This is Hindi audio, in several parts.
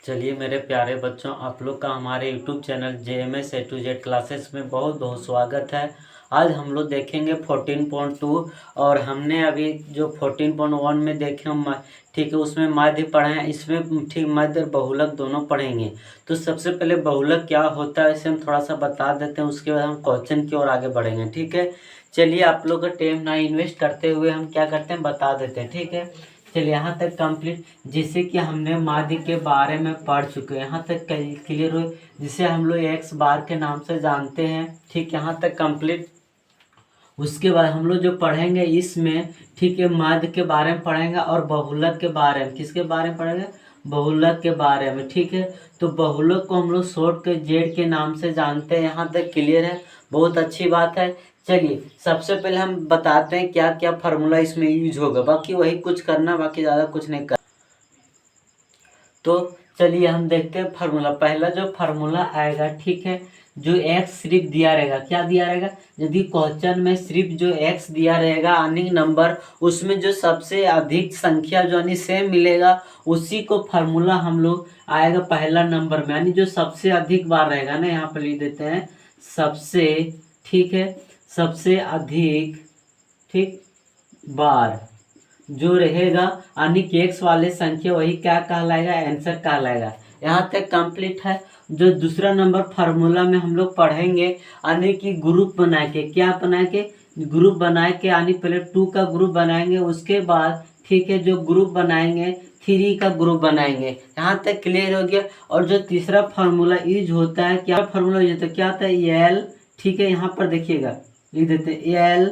चलिए मेरे प्यारे बच्चों, आप लोग का हमारे YouTube channel JMS A to Z classes में बहुत बहुत स्वागत है। आज हम लोग देखेंगे 14.2 और हमने अभी जो 14.1 में देखे हम ठीक है, उसमें माध्य पढ़े हैं। इसमें ठीक माध्य और बहुलक दोनों पढ़ेंगे। तो सबसे पहले बहुलक क्या होता है इसे हम थोड़ा सा बता देते हैं, उसके बाद हम क्वेश्चन की ओर आगे बढ़ेंगे। ठीक है, चलिए आप लोग का टाइम ना इन्वेस्ट करते हुए हम क्या करते हैं बता देते हैं। ठीक है, चलिए यहाँ तक कंप्लीट, जैसे कि हमने माध्य के बारे में पढ़ चुके हैं, यहाँ तक क्लियर हो, जिसे हम लोग एक्स बार के नाम से जानते हैं। ठीक, यहाँ तक कंप्लीट। उसके बाद हम लोग जो पढ़ेंगे इसमें ठीक है माध्य के बारे में पढ़ेंगे और बहुलक के बारे में। किसके बारे में पढ़ेंगे? बहुलक के बारे में। ठीक है, तो बहुलक को हम लोग शॉर्ट के जेड के नाम से जानते हैं। यहाँ तक क्लियर है? बहुत अच्छी बात है। चलिए सबसे पहले हम बताते हैं क्या क्या फार्मूला इसमें यूज होगा, बाकी वही कुछ करना, बाकी ज़्यादा कुछ नहीं करना। तो चलिए हम देखते हैं फार्मूला। पहला जो फार्मूला आएगा, ठीक है, जो एक्स सिर्फ दिया रहेगा, क्या दिया रहेगा? यदि क्वेश्चन में सिर्फ जो एक्स दिया रहेगा यानी नंबर, उसमें जो सबसे अधिक संख्या जो यानी सेम मिलेगा, उसी को फार्मूला हम लोग आएगा पहला नंबर में, यानी जो सबसे अधिक बार रहेगा ना, यहाँ पर लिख देते हैं सबसे। ठीक है, सबसे अधिक ठीक बार जो रहेगा यानी कि एक्स वाले संख्या, वही क्या कहलाएगा? आंसर कहलाएगा। यहाँ तक कंप्लीट है। जो दूसरा नंबर फार्मूला में हम लोग पढ़ेंगे यानी कि ग्रुप बना के, क्या बना के? ग्रुप बनाए के, यानी पहले 2 का ग्रुप बनाएंगे, उसके बाद ठीक है जो ग्रुप बनाएंगे 3 का ग्रुप बनाएंगे। यहाँ तक क्लियर हो गया। और जो तीसरा फार्मूला यूज होता है, क्या फार्मूला यूज होता है? क्या होता है? एल। ठीक है, यहाँ पर देखिएगा लिख देते हैं एल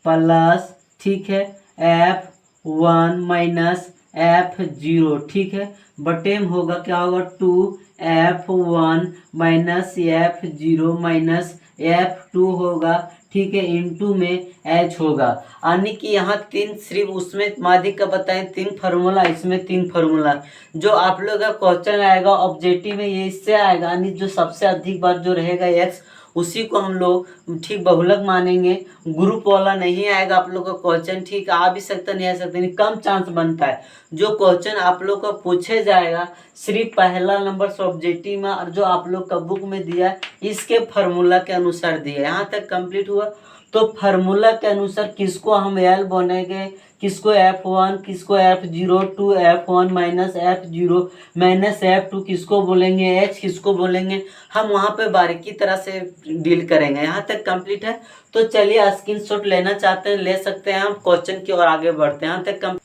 प्लस ठीक है F1 माइनस F0। ठीक है, बटेम होगा क्या होगा? 2F1 minus F0 minus F2 होगा। ठीक है, इंटू में H होगा। यानी कि यहाँ 3 सिर्फ उसमें माध्य का बताएं 3 फार्मूला, इसमें 3 फार्मूला। जो आप लोग का क्वेश्चन आएगा ऑब्जेक्टिव में ये इससे आएगा, यानी जो सबसे अधिक बार जो रहेगा एक्स, उसी को हम लोग ठीक बहुलक मानेंगे। ग्रुप वाला नहीं आएगा आप लोग का क्वेश्चन। ठीक, आ भी सकता नहीं आ सकता, नहीं कम चांस बनता है। जो क्वेश्चन आप लोग का पूछे जाएगा सिर्फ पहला नंबर सब्जेक्टिव में, और जो आप लोग का बुक में दिया है इसके फार्मूला के अनुसार दिया। यहाँ तक कंप्लीट हुआ। तो फार्मूला के अनुसार किसको हम एल बनेंगे, किसको F1, किसको F0, 2F1 minus F0 minus F2 किसको बोलेंगे, H किसको बोलेंगे, हम वहाँ पे बारीकी तरह से डील करेंगे। यहाँ तक कंप्लीट है। तो चलिए स्क्रीनशॉट लेना चाहते हैं ले सकते हैं, हम क्वेश्चन की ओर आगे बढ़ते हैं। यहाँ तक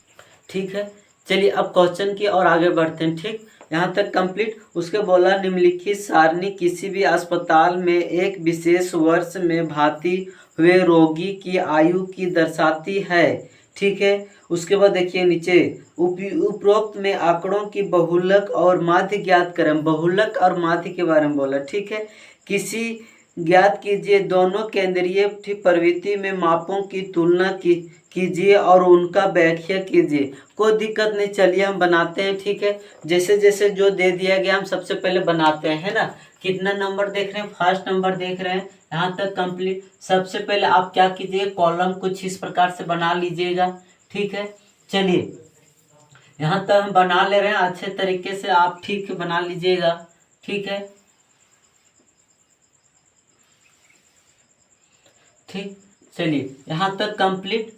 ठीक है, चलिए अब क्वेश्चन की ओर आगे बढ़ते हैं। ठीक, यहाँ तक कंप्लीट। उसके बोला निम्नलिखित सारणी किसी भी अस्पताल में एक विशेष वर्ष में भर्ती हुए रोगी की आयु की दर्शाती है। ठीक है, उसके बाद देखिए नीचे उपरोक्त में आंकड़ों की बहुलक और माध्य ज्ञात करें। बहुलक और माध्य के बारे में बोला। ठीक है, किसी ज्ञात कीजिए दोनों केंद्रीय प्रवृत्ति में मापों की तुलना कीजिए और उनका व्याख्या कीजिए। कोई दिक्कत नहीं, चलिए हम बनाते हैं। ठीक है, जैसे जैसे जो दे दिया गया हम सबसे पहले बनाते हैं, है ना। कितना नंबर देख रहे हैं? फर्स्ट नंबर देख रहे हैं। यहाँ तक कंप्लीट। सबसे पहले आप क्या कीजिए, कॉलम कुछ इस प्रकार से बना लीजिएगा। ठीक है, चलिए यहाँ तक हम बना ले रहे हैं, अच्छे तरीके से आप ठीक बना लीजिएगा। ठीक है, ठीक, चलिए यहाँ तक कंप्लीट।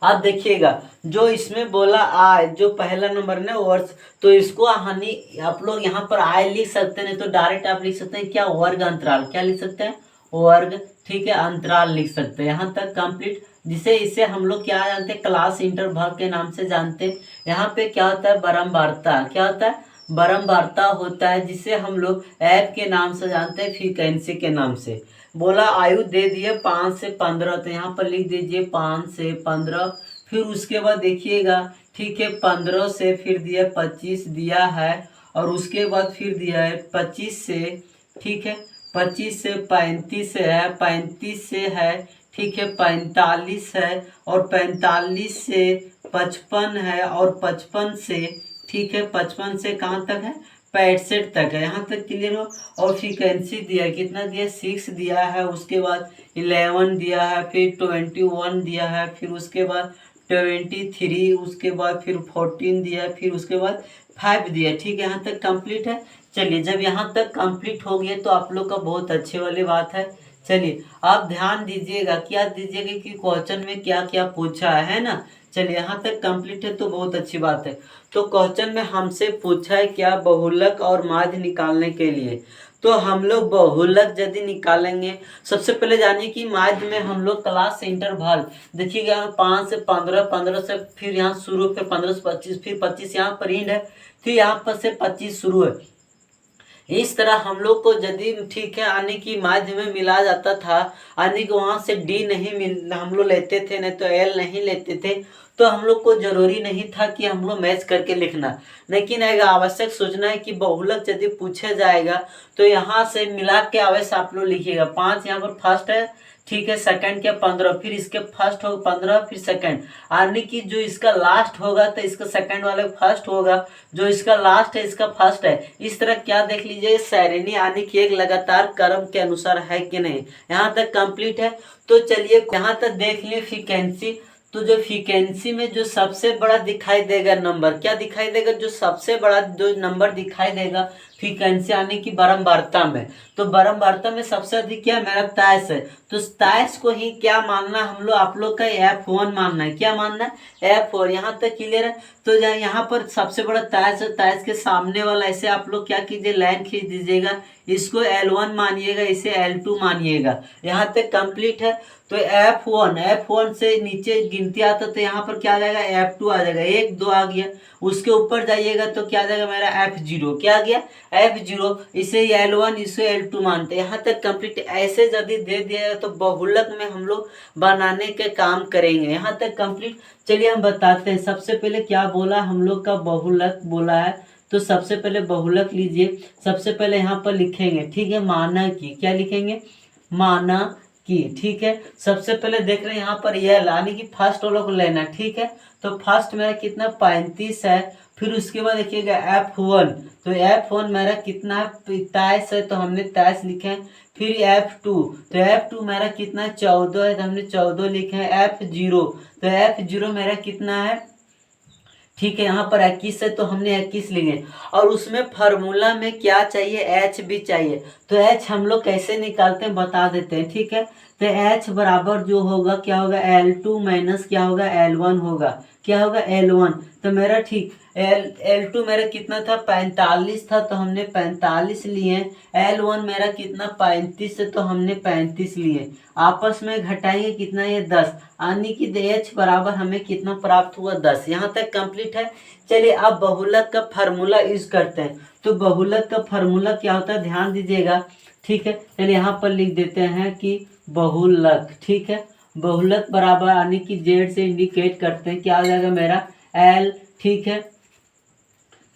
आप देखिएगा जो इसमें बोला आय, जो पहला नंबर ना वर्ष, तो इसको हानि आप लोग यहाँ पर आय लिख सकते हैं, नहीं तो डायरेक्ट आप लिख सकते हैं क्या? वर्ग अंतराल। क्या लिख सकते हैं? वर्ग ठीक है अंतराल लिख सकते हैं। यहाँ तक कंप्लीट। जिसे इसे हम लोग क्या जानते हैं? क्लास इंटरवल के नाम से जानते हैं। यहाँ पे क्या होता है? बारंबारता। क्या होता है? बारंबारता होता है, जिसे हम लोग ऐप के नाम से जानते हैं, फ्रीक्वेंसी के नाम से। बोला आयु दे दिए 5 से 15, तो यहाँ पर लिख दीजिए 5 से 15। फिर उसके बाद देखिएगा ठीक है 15 से फिर दिया 25 दिया है, और उसके बाद फिर दिया है 25 से। ठीक है, 25 से 35 है, 35 से है ठीक है 45 है, और 45 से 55 है, और 55 से ठीक है 55 से कहाँ तक है? 65 तक है। यहाँ तक क्लियर हो। और फ्रीक्वेंसी दिया है, कितना दिया? 6 दिया है। उसके बाद 11 दिया है, फिर 21 दिया है, फिर उसके बाद 23, उसके बाद फिर 14 दिया, फिर उसके बाद 5 दिया। ठीक है, यहाँ तक कंप्लीट है। चलिए, जब यहाँ तक कंप्लीट हो गया तो आप लोग का बहुत अच्छे वाली बात है। चलिए, आप ध्यान दीजिएगा, क्या दीजिएगा कि क्वेश्चन में क्या क्या पूछा है ना। चलिए, यहाँ तक कंप्लीट है तो बहुत अच्छी बात है। तो क्वेश्चन में हमसे पूछा है क्या, बहुलक और माध्य निकालने के लिए। तो हम लोग बहुलक यदि निकालेंगे, सबसे पहले जानिए कि माध्य में हम लोग क्लास इंटरवल देखिएगा 5 से 15, 15 से फिर यहाँ शुरू, फिर 15 से 25, फिर 25 यहाँ पर एंड है, फिर यहाँ पर से 25 शुरू है। इस तरह हम लोग को यदि ठीक है आने की माध्य में मिला जाता था, आने के वहाँ से डी नहीं मिल हम लोग लेते थे, नहीं तो एल नहीं लेते थे, तो हम लोग को जरूरी नहीं था कि हम लोग मैच करके लिखना। लेकिन एक आवश्यक सूचना है कि बहुलक यदि पूछा जाएगा तो यहाँ से मिला के अवश्य आप लोग लिखिएगा। 5 यहाँ पर फर्स्ट है, ठीक है, सेकंड के 15, फिर इसके फर्स्ट होगा 15, फिर सेकंड, यानी कि जो इसका लास्ट होगा तो इसका सेकंड वाले फर्स्ट होगा, जो इसका लास्ट है इसका फर्स्ट है। इस तरह क्या देख लीजिए, सारणी यानी कि एक लगातार क्रम के अनुसार है कि नहीं। यहाँ तक कंप्लीट है। तो चलिए यहाँ तक देख लिए फ्रीक्वेंसी। तो जो फ्रीक्वेंसी में जो सबसे बड़ा दिखाई देगा नंबर, क्या दिखाई देगा, जो सबसे बड़ा जो नंबर दिखाई देगा फ्रीक्वेंसी यानी कि बारंबारता में, तो बारंबारता में सबसे अधिक क्या मेरा 23 है। तो 23 को ही क्या मानना हम लोग, आप लोग का F1 मानना है। क्या मानना है, F4। यहाँ तक क्लियर है। तो यहाँ पर सबसे बड़ा 23 है, 23 के सामने वाला ऐसे आप लोग क्या कीजिए, लाइन खींच दीजिएगा, इसको L1 मानिएगा, इसे L2 मानिएगा। यहाँ तक कंप्लीट है। तो F1 से नीचे गिनती आता तो यहाँ पर क्या आ जाएगा, F2 आ जाएगा, 1 2 आ गया। उसके ऊपर जाइएगा तो क्या आ जाएगा मेरा F0, क्या आ गया F0, इसे L1 इसे L2 मानते हैं। यहाँ तक कंप्लीट। ऐसे यदि दे दिया तो बहुलक में हम लोग बनाने के काम करेंगे। यहाँ तक कंप्लीट। चलिए हम बताते हैं। सबसे पहले क्या बोला हम लोग का, बहुलक बोला है। तो सबसे पहले बहुलक लीजिए। सबसे पहले यहाँ पर लिखेंगे, ठीक है, माना की, क्या लिखेंगे, माना की। ठीक है, सबसे पहले देख रहे हैं यहाँ पर यह यानी कि फर्स्ट वाला को लेना, ठीक है। तो फर्स्ट मेरा कितना 35 है। फिर उसके बाद देखिएगा F1, तो F1 मेरा कितना है 23 है, तो हमने 23 लिखे हैं। फिर F2, तो F2 मेरा कितना 14 है, तो हमने 14 लिखे हैं। F0, तो F0 मेरा कितना है, ठीक है, यहाँ पर 21 है, तो हमने 21 लिए। और उसमें फार्मूला में क्या चाहिए, H भी चाहिए। तो H हम लोग कैसे निकालते हैं बता देते हैं, ठीक है। तो H बराबर जो होगा क्या होगा, L2 माइनस क्या होगा, L1 होगा, क्या होगा L1। तो मेरा ठीक L2 मेरा कितना था 45 था, तो हमने 45 लिए। L1 मेरा कितना 35 है, तो हमने 35 लिए। आपस में घटाएंगे कितना, ये 10, यानी कि H बराबर हमें कितना प्राप्त हुआ 10। यहाँ तक कंप्लीट है। चलिए अब बहुलक का फार्मूला यूज करते हैं। तो बहुलक का फार्मूला क्या होता है, ध्यान दीजिएगा, ठीक है। चलिए यहाँ पर लिख देते हैं कि बहुलक, ठीक है, बहुलक बराबर यानी कि Z से इंडिकेट करते हैं, क्या आ जाएगा मेरा L, ठीक है,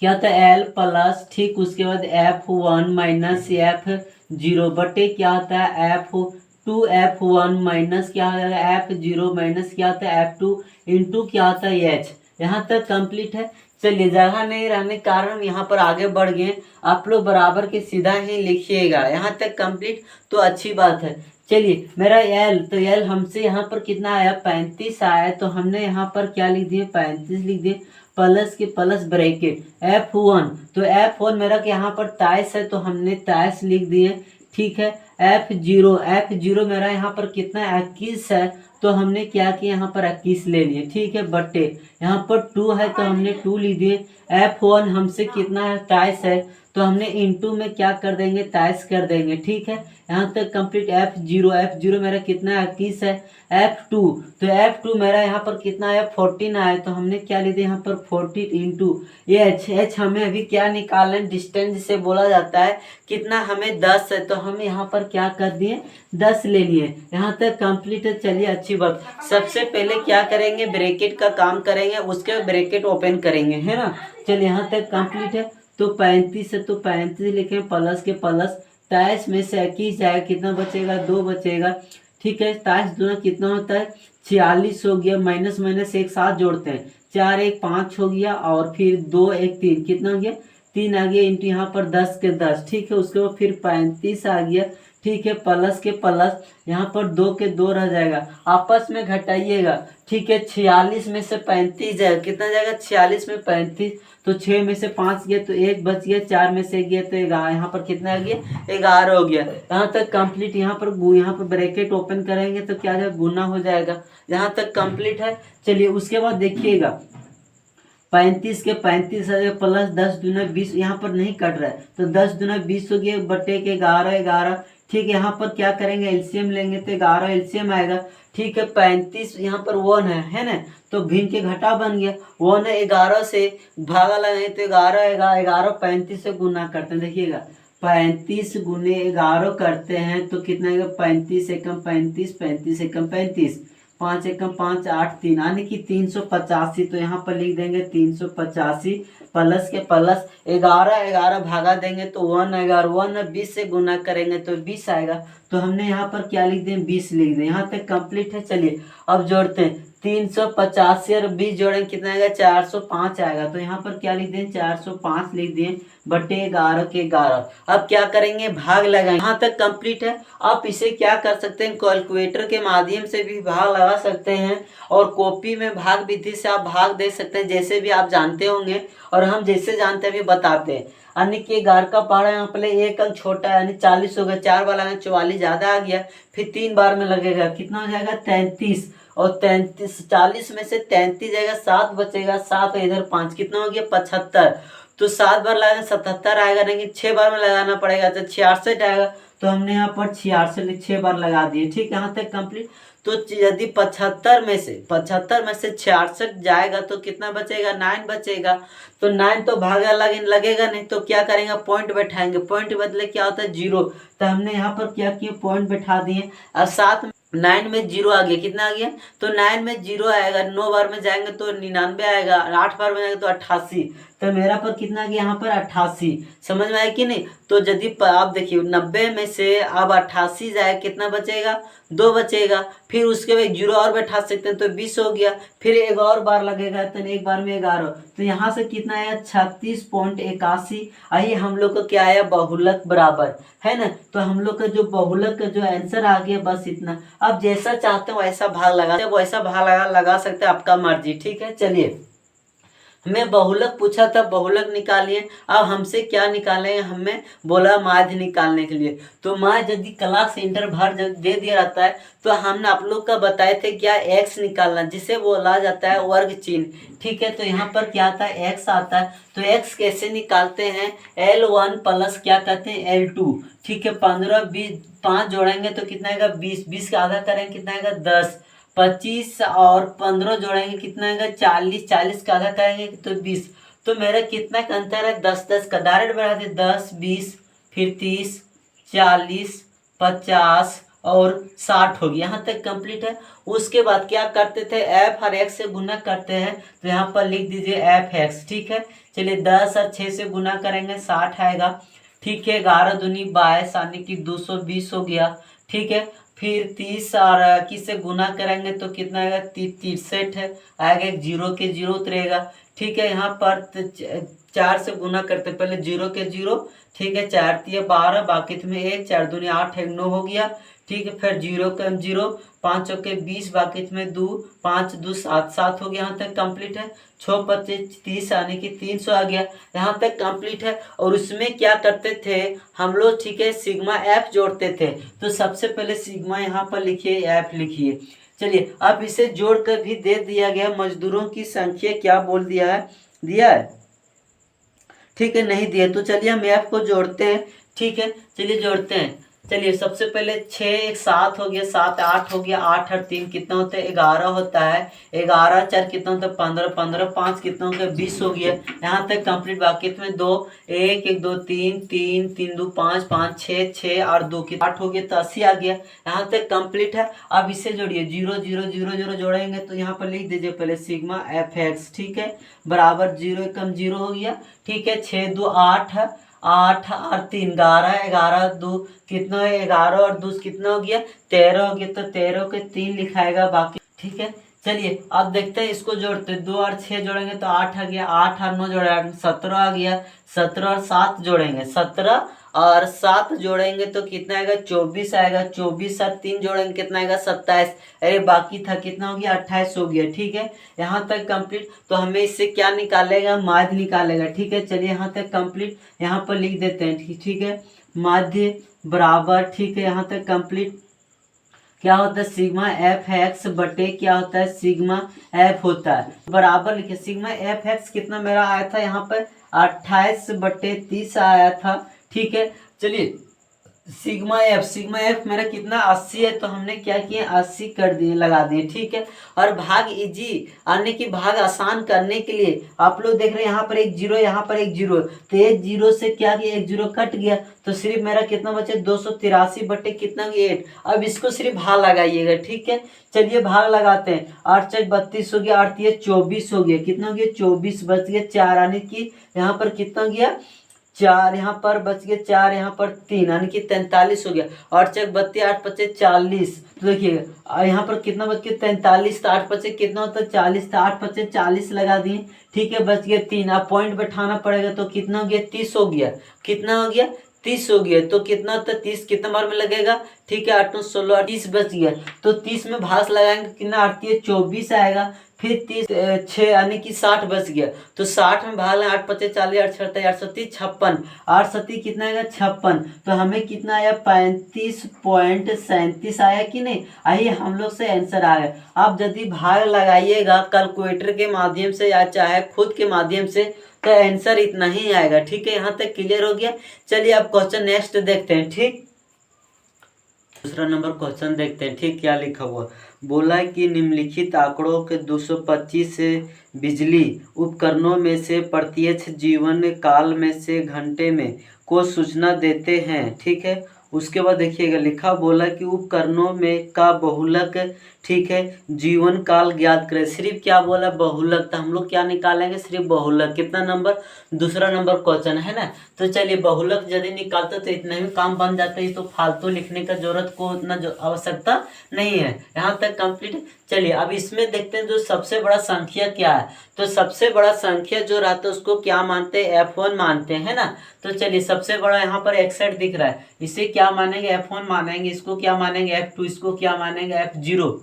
क्या होता है L प्लस, ठीक, उसके बाद F1 माइनस F0 बटे क्या होता है F2, F1 माइनस क्या हो जाएगा F0 माइनस क्या होता है F2 इंटू क्या होता है H। यहाँ तक कंप्लीट है। चलिए, जगह नहीं रहने के कारण यहाँ पर आगे बढ़ गए। आप लोग बराबर के सीधा ही लिखिएगा। यहाँ तक कंप्लीट, तो अच्छी बात है। चलिए मेरा L, तो L हमसे यहाँ पर कितना आया 35 आया, तो हमने यहाँ पर क्या लिख दिए 35 लिख दिए, प्लस के प्लस ब्रैकेट F1, तो F1 मेरा यहाँ पर 23 है, तो हमने 23 लिख दिए, ठीक है। F0 मेरा यहाँ पर कितना 21 है, तो हमने क्या किया यहाँ पर 21 ले लिए, ठीक है, बटे यहाँ पर 2 है, तो हमने 2 लिख दिए। F1 हमसे कितना है 23 है, तो हमने इंटू में क्या कर देंगे 23 कर देंगे, ठीक है। यहाँ तक कंप्लीट। F0 मेरा कितना है 21 है। F2, तो F2 मेरा यहाँ पर कितना है 14 आया, तो हमने क्या ले दिया यहाँ पर 14 इंटू H हमें अभी क्या निकालना है, डिस्टेंस जिसे बोला जाता है, कितना हमें 10 है, तो हम यहाँ पर क्या कर दिए 10 ले लिए। यहाँ तक कंप्लीट है। चलिए अच्छी बात। सबसे पहले क्या करेंगे, ब्रैकेट का काम करेंगे, उसके ब्रैकेट ओपन करेंगे, है ना। चलिए यहाँ तक कंप्लीट है। तो 35 है, तो 35 लिखें, प्लस के प्लस 23 में से 21 जाएगा, कितना बचेगा 2 बचेगा, ठीक है। 23 दूना कितना होता है 46 हो गया, माइनस माइनस एक साथ जोड़ते हैं, 4 1 5 हो गया, और फिर 2 1 3 कितना हो गया 3 आ गया, इंटू यहाँ पर 10 के 10, ठीक है। उसके बाद फिर 35 आ गया, ठीक है, प्लस के प्लस यहाँ पर 2 के 2 रह जाएगा, आपस में घटाइएगा। ठीक है, 46 में से 35 जाएगा, कितना जाएगा 46 में 35, तो 6 में से 5 गया तो 1 बच गया, 4 में से 1 गया तो 11, यहाँ पर कितना आ गया 11 हो गया। यहाँ तक कंप्लीट। यहाँ पर ब्रैकेट ओपन करेंगे तो क्या जाएगा, गुना हो जाएगा। यहाँ तक कंप्लीट है। चलिए उसके बाद देखिएगा 35 के 35 है प्लस 10 दूना 20, यहाँ पर नहीं कट रहा है तो 10 दूना 20 हो गया, बटे के 11। ठीक है, यहाँ पर क्या करेंगे, एलसीएम लेंगे तो 11 एलसीएम आएगा। ठीक है, 35 यहाँ पर 1 है ना, तो भिन्न के घटा बन गया। 1 है, 11 से भागा लगाए तो 11 आएगा। 11 35 से गुना करते हैं, देखिएगा 35 गुने 11 करते हैं तो कितना आएगा, 35 एकम 35, 35 एकम 35, 5 एकम 5, 8 3, यानी कि 385। तो यहाँ पर लिख देंगे 385 प्लस के प्लस 11 भागा देंगे तो 1 आएगा, और 1 20 से गुना करेंगे तो 20 आएगा। तो हमने यहाँ पर क्या लिख दिए, 20 लिख दिए। यहाँ तक कंप्लीट है। चलिए अब जोड़ते हैं, 385 और 20 जोड़ेंगे कितना आएगा, 405 आएगा। तो यहाँ पर क्या लिख दें, 405 लिख दिए, बटे 11 के 11। अब क्या करेंगे, भाग लगाएंगे। यहाँ तक कंप्लीट है। आप इसे क्या कर सकते हैं, कैलकुलेटर के माध्यम से भी भाग लगा सकते हैं, और कॉपी में भाग विधि से आप भाग दे सकते हैं, जैसे भी आप जानते होंगे और हम जैसे जानते हैं भी बताते हैं। यानी कि 11 का पहाड़ा यहाँ पहले एक अंक छोटा है, यानी 40 हो गया, 4 बार लगाएंगे 44 ज्यादा आ गया, फिर 3 बार में लगेगा, कितना हो जाएगा 33, और 33 40 में से 33 जाएगा, 7 बचेगा, 7 इधर 5, कितना हो गया 75। तो 7 बार लगाएंगे 77 आएगा, नहीं 6 बार में लगाना पड़ेगा तो 66 आएगा। तो हमने यहाँ पर 66 6 बार लगा दिए। ठीक, यहाँ तक कंप्लीट। तो यदि 75 में से 66 जाएगा तो कितना बचेगा, 9 बचेगा। तो 9 तो भागा लगेगा नहीं, तो क्या करेंगे, पॉइंट बैठाएंगे। पॉइंट बदले क्या होता है, 0। तो हमने यहाँ पर क्या किया, पॉइंट बैठा दिए। और 9 में 0 आ गया, कितना आ गया, तो 9 में 0 आएगा। 9 बार में जाएंगे तो 99 आएगा, 8 बार में जाएंगे तो 88। तो मेरा पर कितना आ गया, यहाँ पर 88। समझ में आया कि नहीं। तो यदि आप देखिए 90 में से अब 88 जाए, कितना बचेगा, 2 बचेगा। फिर उसके बाद 0 और बैठा सकते हैं तो 20 हो गया। फिर एक और बार लगेगा तो एक बार में 11। तो यहाँ से कितना आया, 36.81। आइए हम लोग को क्या आया, बहुलक बराबर है ना। तो हम लोग का जो बहुलक का जो आंसर आ गया, बस इतना। अब जैसा चाहते हो वैसा भाग लगा सकते हैं, आपका मर्जी। ठीक है, चलिए हमें बहुलक पूछा था, बहुलक निकालिए। अब हमसे क्या निकालेंगे, हमें बोला माध्य निकालने के लिए। तो माध्य यदि क्लास इंटर भर दे दिया रहता है तो हमने आप लोग का बताए थे क्या, एक्स निकालना, जिसे बोला जाता है वर्ग चिन्ह। ठीक है, तो यहाँ पर क्या आता है, एक्स आता है। तो एक्स कैसे निकालते हैं, L1 प्लस क्या कहते हैं, L2। ठीक है, 15 20 5 जोड़ेंगे तो कितना आएगा, 20। 20 का आधा करेंगे कितना आएगा, 10। 25 और 15 जोड़ेंगे कितना आएगा, 40। 40 का आधा करेंगे तो 20। तो मेरा कितना का अंतर है, 10 10 का डायरेक्ट बढ़ा दे, 10 20 फिर 30 40 50 और 60 हो गया। यहाँ तक कंप्लीट है। उसके बाद क्या करते थे, एफ और एक्स से गुना करते हैं। तो यहाँ पर लिख दीजिए एफ एक्स। ठीक है, चलिए 10 और 6 से गुना करेंगे 60 आएगा। ठीक है, 11 दूनी 22 यानी कि 220 हो गया। ठीक है, फिर 30 और 21 से गुना करेंगे तो कितना आएगा, 63 है आएगा, 0 के 0 उतरेगा। ठीक है, यहाँ पर 4 से गुना करते, पहले 0 के 0। ठीक है, 4 3 12, बाकी तुम्हें 1, 4 दूनी 8 1 9 हो गया। ठीक है, फिर 0 कम 0, 5 चौके 20, बाकी तुम्हें 2 5 2 7 7 हो गया। यहाँ तक कंप्लीट है। 6 25 30 यानी कि 300 आ गया। यहाँ तक कंप्लीट है। और उसमें क्या करते थे हम लोग, ठीक है, सिग्मा एफ जोड़ते थे। तो सबसे पहले सिग्मा यहाँ पर लिखिए, एफ लिखिए। चलिए अब इसे जोड़कर भी दे दिया गया, मजदूरों की संख्या क्या बोल दिया है, दिया है, ठीक है, नहीं दिया। तो चलिए हम एफ को जोड़ते हैं। ठीक है, चलिए जोड़ते हैं। चलिए सबसे पहले 6 1 7 हो गया, 7 8 हो गया, 8 और 3 कितना होता है, 11 होता है। 11 4 कितना होता है, 15 15 5 कितना होता है, 20 हो गया। यहाँ तक कंप्लीट। बाकी में 2 1 1 2 3 3 3 2 5 5 6 6 और 2 की 8 हो गया, तो 80 आ गया। यहाँ तक कंप्लीट है। अब इसे जोड़िए, 0 0 0 0 जोड़ेंगे तो यहाँ पर लिख दीजिए पहले सिग्मा एफ एक्स। ठीक है, बराबर 0 कम 0 हो गया। ठीक है, 6 2 8 8 और 3 11 11 2 कितना है, 11 और 2 कितना हो गया, 13 हो गया। तो 13 के 3 लिखाएगा बाकी। ठीक है, चलिए अब देखते हैं इसको जोड़ते हैं। 2 और 6 जोड़ेंगे तो 8 आ गया, 8 और 9 जोड़ेंगे 17 आ गया। 17 और 7 जोड़ेंगे 17 और 7 जोड़ेंगे तो कितना आएगा 24 आएगा। 24 और 3 जोड़ेंगे कितना आएगा 27। अरे बाकी था कितना हो गया 28 हो गया। ठीक है, यहाँ तक कंप्लीट। तो हमें इससे क्या निकालेगा माध्य निकालेगा। ठीक है, चलिए यहाँ तक कंप्लीट, यहाँ पर लिख देते हैं। ठीक है, माध्य बराबर, ठीक है यहाँ तक कंप्लीट, क्या होता है सिग्मा एफ एक्स बटे क्या होता है सिग्मा एफ होता है, बराबर लिखे सिग्मा एफ एक्स कितना मेरा आया था यहाँ पर 28/30 आया था। ठीक है, चलिए सिग्मा एफ मेरा कितना 80 है, तो हमने क्या किया 80 कर दिए, लगा दिए। ठीक है, और भाग इजी आने की भाग आसान करने के लिए आप लोग देख रहे हैं यहाँ पर एक जीरो, यहाँ पर एक जीरो, तो एक जीरो से क्या किया एक जीरो कट गया, तो सिर्फ मेरा कितना बचे 283 बटे कितना 8। अब इसको सिर्फ भाग लगाइएगा। ठीक है, चलिए भाग लगाते हैं। 8 × 32 हो गया, 8 × 24 हो गया, कितना हो गया 24 बच गया 4, आने की यहाँ पर कितना गया 4, यहाँ पर बच गया 4, यहाँ पर 3, यानी कि 43 हो गया। और 8 × 32 8 × 25 40। तो देखिएगा यहाँ पर कितना बच गया 43, तो 8 × 25 कितना होता है 40, तो 8 × 25 40 लगा दिए। ठीक है, बच गया 3। अब पॉइंट बैठाना पड़ेगा, तो कितना हो गया 30 हो गया, कितना हो गया 30 हो गया। तो कितना होता है 30 कितना बार में लगेगा। ठीक है, 8 × 9 16 30 बच गया। तो 30 में भाग लगाएंगे कितना 8 × 24 आएगा, फिर 30 6 यानी कि 60 बच गया। तो 60 में भाग लगाए 8 × 25 40 8 × 6 8 × 30 56, 8 × 7 कितना आएगा 56। तो हमें कितना आया 35.37 आया कि नहीं। आइए हम लोग से आंसर आया। आप यदि भाग लगाइएगा कैलकुलेटर के माध्यम से या चाहे खुद के माध्यम से, तो आंसर इतना ही आएगा। ठीक है, यहाँ तक क्लियर हो गया। चलिए अब क्वेश्चन नेक्स्ट देखते हैं। ठीक, दूसरा नंबर क्वेश्चन देखते हैं। ठीक, क्या लिखा हुआ, बोला है कि निम्नलिखित आंकड़ों के 225 से बिजली उपकरणों में से प्रत्यक्ष जीवन काल में से घंटे में को सूचना देते हैं। ठीक है, उसके बाद देखिएगा लिखा, बोला कि उपकरणों में का बहुलक, ठीक है, जीवन काल ज्ञात करें। सिर्फ क्या बोला बहुलक, तो हम लोग क्या निकालेंगे सिर्फ बहुलक। कितना नंबर, दूसरा नंबर क्वेश्चन है ना। तो चलिए बहुलक यदि निकालते तो इतना ही काम बन जाता है, तो फालतू लिखने का जरूरत को उतना आवश्यकता नहीं है। यहाँ तक कंप्लीट। चलिए अब इसमें देखते हैं जो सबसे बड़ा संख्या क्या है। तो सबसे बड़ा संख्या जो रहता है उसको क्या मानते हैं F1 मानते हैं ना। तो चलिए सबसे बड़ा यहाँ पर 61 दिख रहा है, इसे क्या मानेंगे F1 मानेंगे, इसको क्या मानेंगे F2, इसको क्या मानेंगे F0।